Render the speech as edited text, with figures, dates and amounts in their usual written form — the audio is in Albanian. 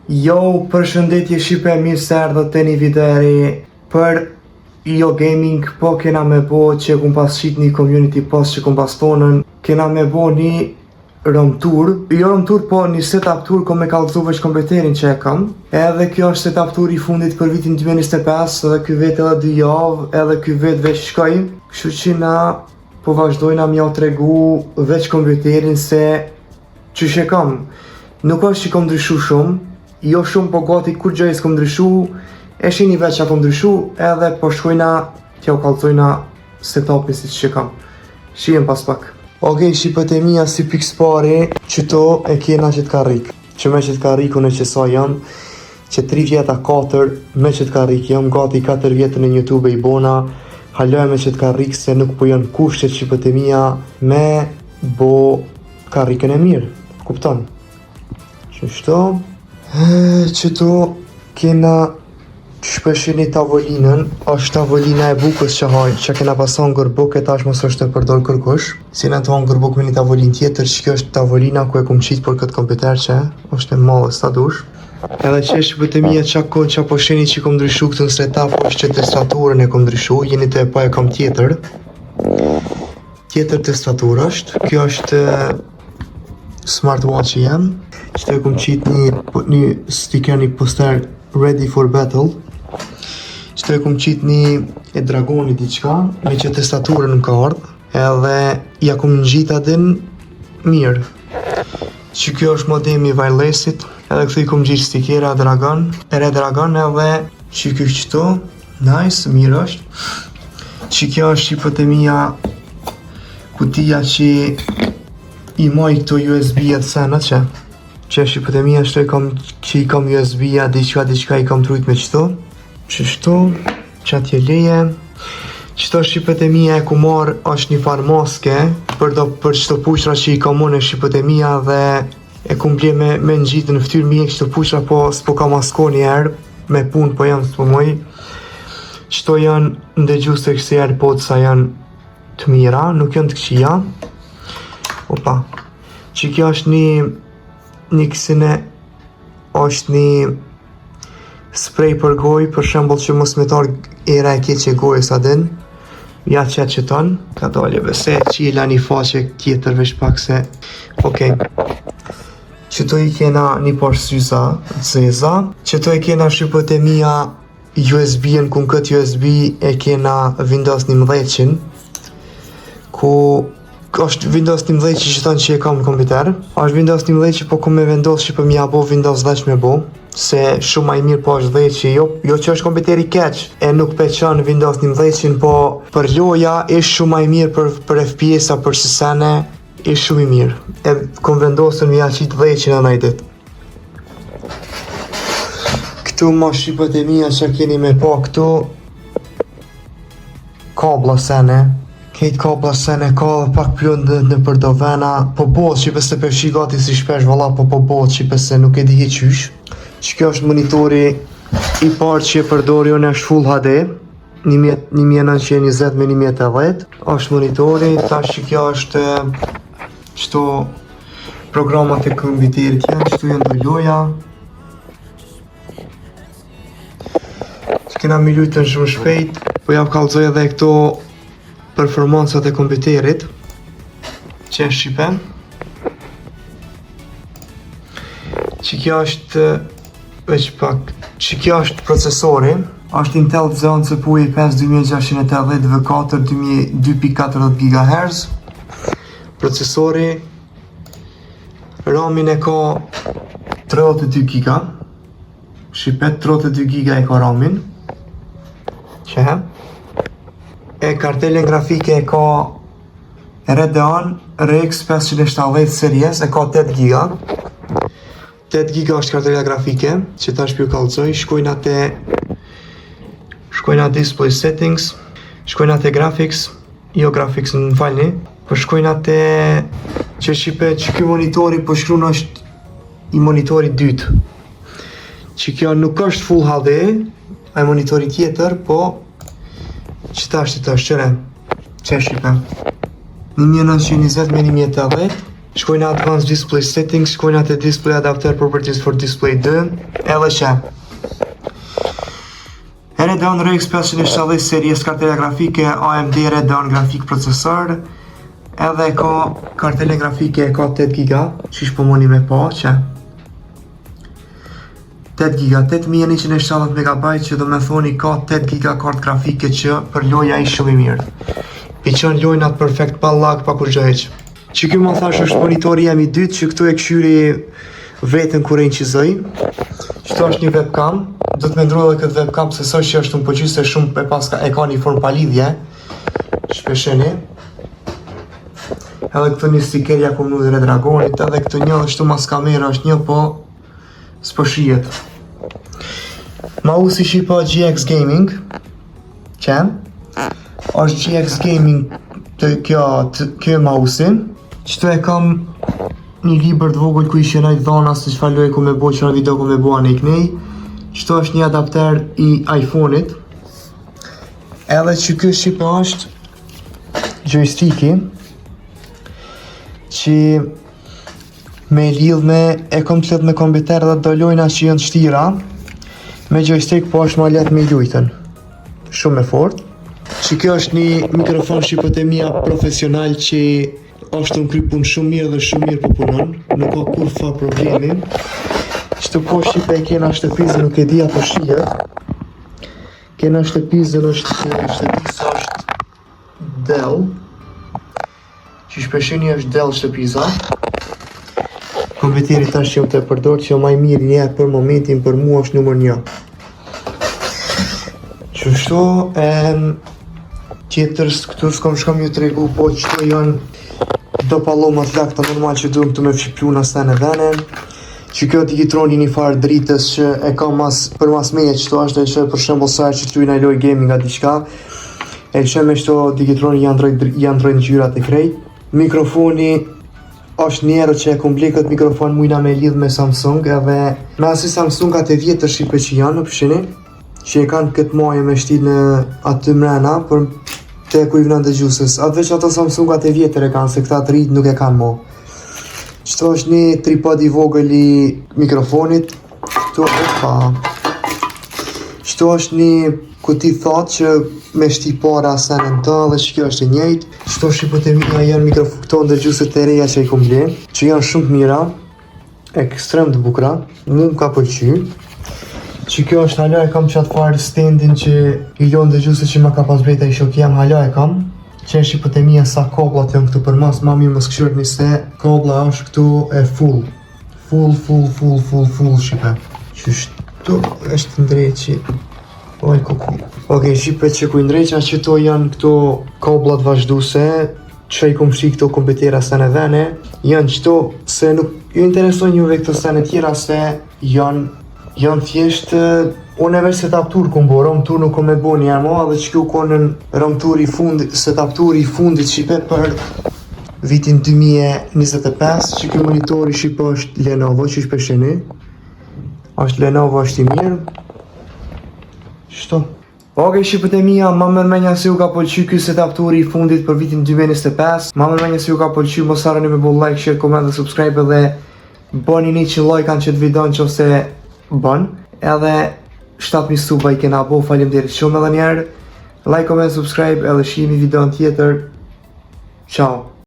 Jo, përshëndetje Shqipe, mirë se erdhët te një video e re për Jo Gaming, po kena me bo që kum pas shit një community post që kum pas tonën, kena me bo një room tour, jo room tour, po një setup tour ko me kallëzu veç kompjuterin që e kam, edhe kjo është setup tour i fundit për vitin 2025, edhe ky vet edhe 2 javë, edhe ky vet veç shkoj, kështu që na po vazhdojna m'ja tregu veç kompjuterin se qysh e kam. Nuk është që kom ndryshu shumë, jo shumë, po gati kur gjë s'kom ndryshu, e shini veç që kom ndryshu, edhe po shkojna t'ja u kallëzojna setupin si që kam. Shihem pas pak. Okej, shqipët e mija si pikës pari, qëto e kena që t'ka rrik. Që me që t'ka rriku në që sa jam, që 3 vjeta 4 me që t'ka rrik, jam gati 4 vjetën në YouTube e i bona, haloj me që t'ka rrik se nuk po janë kushtet shqipët e mija me bo ka rrikën e mirë, kupton? Qëto kena shpeshini tavolinën, është tavolina e bukës që haj, që kena pason gërbuk e tash mos është e përdor kërkush. Si në të hanë gërbuk me një tavolin tjetër, që kjo është tavolina ku e kum qitë për këtë kompjuter që është e madhe sa dush. Edhe që shqipët e mija qa kohë qa po sheni që kom ndryshu këtë në setup, është që tastaturën e kom ndryshu, jeni të e pa e kam tjetër. Tjetër tastatur është, kjo është smartwatch i jem, që të e kom qitë një sticker, një poster ready for battle, që të e kom qitë një e dragoni diqka, me që tastaturën në ka ardhë, edhe ja kom në gjitë adin mirë, që kjo është modemi wirelessit, edhe këtu i kom gjitë stikera dragon, edhe që kjo qëto, nice, mirë është, që kjo është shqipët e mija kutia që i moj këto USB-a të senët që shqipët e mija që i kam USB-a diqka i kam trujt me qëto, që atje leje, qëto shqipët e mija e ku marë është një farë maske për qëto pushra që i kam unë e shqipët e mija dhe e ku mble me në gjitë në ftyrë mije qëto pushra po s'po ka masko një herë me punë po janë s'po moj, qëto janë ndëgju se kësi AirPods sa janë të mira, nuk janë të këqia. Opa, që kjo është një kësine, është një spray për goj, për shembull që mos me tarë era e keqe gojës adin, ja qëtë që tonë, ka dalje vese, që i la një faqe tjetër veç pak se, okej. Qëto i kena një par syza, zeza, qëto i kena shqipët e mija USB-en, ku në këtë USB e kena Windows 11, ku është Windows 11 që thonë që e kam në kompjuter, është Windows 11 që po ku me vendos që për mja bo Windows 10 me bo, se shumë ma i mirë po është 10 që jo që është kompjuteri keq, e nuk peqon Windows 11, po për loja ishtë shumë ma i mirë për FPS-a, për sësene, ishtë shumë i mirë, e kom vendosën mja qitë 10 që në najtit. Këtu ma shqipët e mija që keni me po këtu, kabla sene, kejt kabla sene ka dhe pak plënë në përdovena, po botë që pëse përshi gati si shpesh valla, po botë që pëse nuk e di he qysh. Që kjo është monitori i parë që e përdori unë është Full HD, 1920 me 1080, është monitori, tash që kjo është qëto programat e kompjuterit janë, qëto janë do loja. Që kena mi lujtën shumë shpejt, po javë kallëzoj edhe këto performancat e kompjuterit që e shqipe, që kjo është veç pak, që kjo është procesori, është Intel Xeon CPU i5 2680 V4 2.40 GHz, procesori, RAM-in e ka 32 GB, shqipet 32 GB e ka RAM-in, që e kartelën grafike e ka Radeon RX 570 series, e ka 8 GB. 8 GB është kartela grafike, që ta shpju kallëzoj, shkojna display settings, shkojna te graphics, jo graphics në falni, po shkojna te që shqipe që kjo monitori po shkruan është i monitori dytë. Që kjo nuk është Full HD, ai monitori tjetër, po që ta është të është qëre, që shqipe. 1920 me 1080, Shkojnë Advanced Display Settings, shkojnë atë Display Adapter Properties for Display 2, edhe që Radeon RX 570 series kartele grafike AMD Radeon Graphic Processor, edhe ka kartele grafike ka 8 GB, që po moni me pa që 8 GB, 8170 MB, që do me thoni ka 8 GB kartë grafike që për loja i shumë i mirë. I qënë lojnat perfekt pa lag, pa kur gjë heq. Që kjo më thash është monitori jam i dytë, që këtu e këshyri vetën kur e inqizoj. Qëto është një webcam, do të me ndru edhe këtë webcam se së që është unë po qyse shumë e paska e ka një form palidhje. Shpesheni. Edhe këtu një stikerja ku më dhe Dragonit, edhe këtu një është tu mas kamera është një, po s'po shijet. Mausi shipa GX Gaming, që është GX Gaming të kjo mausi. Qëto e kam një libër të vogël ku ishe najtë dhona se që faloj ku me bo qëra video ku me bo anë i knej. Qëto është një adapter i iPhone-it. Edhe që kjo shipa është joysticki që me lidh me e kom të let me kompjuter dhe do lojna që jënë shtira. Me joystick po është ma let me lujten. Shumë e fort. Që kjo është një mikrofon shqipët e mija profesional që është në kry punë shumë mirë dhe shumë mirë po punon, nuk ka kur fa problemi. Qëtë po shqipe e kena shtëpizën, nuk e dhja po shijet. Kena shtëpizën shtëpisa është Dell, që shpeshini është Dell shtëpiza. Kompjuteri tash që jam të përdor që maj mirë një për momentin për mua është numër 1. Qështu, tjetër këtu s'kom shkom ju të regu, po qëto janë do pallomat lakta normal që duhem të me fshiplu në stene vene. Që kjo Digitroni një farë dritës që e ka për mas meje qëto është e që për shembull sajrë që të lujnë loj gaming a diqka. E që me qëto Digitroni janë drojnë gjyrat e krejt. Mikrofoni është njerë që e kumbli këtë mikrofon mujna me lidh me Samsung edhe me asi Samsungat e vjetër shipe që janë në pëshini që e kanë këtë maje me shti në aty mrena për te ku i vënën dhe gjusës. Atë veç ato Samsungat e vjetër e kanë, se këta të rritë nuk e kanë mo. Qëto është një tripod i vogël i mikrofonit. Qëto është një kuti thatë që me shti para senën të dhe që kjo është e njejtë. Qëto shqipët e mija janë mikrofon këto dhe gjusët e reja që i kom ble, që janë shumë të mira, ekstrem të bukra, mu më ka pëlqy. Që kjo është hala e kam qatë farë standin që i lonë dhe gjusë që ma ka pas brejta i shok jam, hala e kam. Që e shqipët e mija sa koblat janë këtu për mas, ma mirë më s'këshyrt një se kobla është këtu e full. Full shqipe. Qështu është ndreqi. Oj kuku. Ok, shqipet që ku ndreqa që to janë këtu koblat vazhduse, që i kom shri këto kompetera sene vene. Janë qëto se nuk ju interesojnë juve këto sene tjera se janë thjesht unë e veç setup tour kom bo, rom tour nuk kom e bo një armo dhe që kjo konën rom tour i fundit, setup tour i fundit shipe për vitin 2025 që kjo monitori shipe është Lenovo që shpesheni është Lenovo është i mirë Shto Ok, shqipët e mija, ma mërmenja se ju ka pëlqy kjo setup tour i fundit për vitin 2025 ma mërmenja se ju ka pëlqy, mos harroni me bo like, share, comment dhe subscribe edhe bani një që like anë që të vidon që ose bën, edhe 7.000 suba i kena bo, faleminderit shumë edhe njerë, like, comment, subscribe, edhe shihemi video në tjetër, ciao.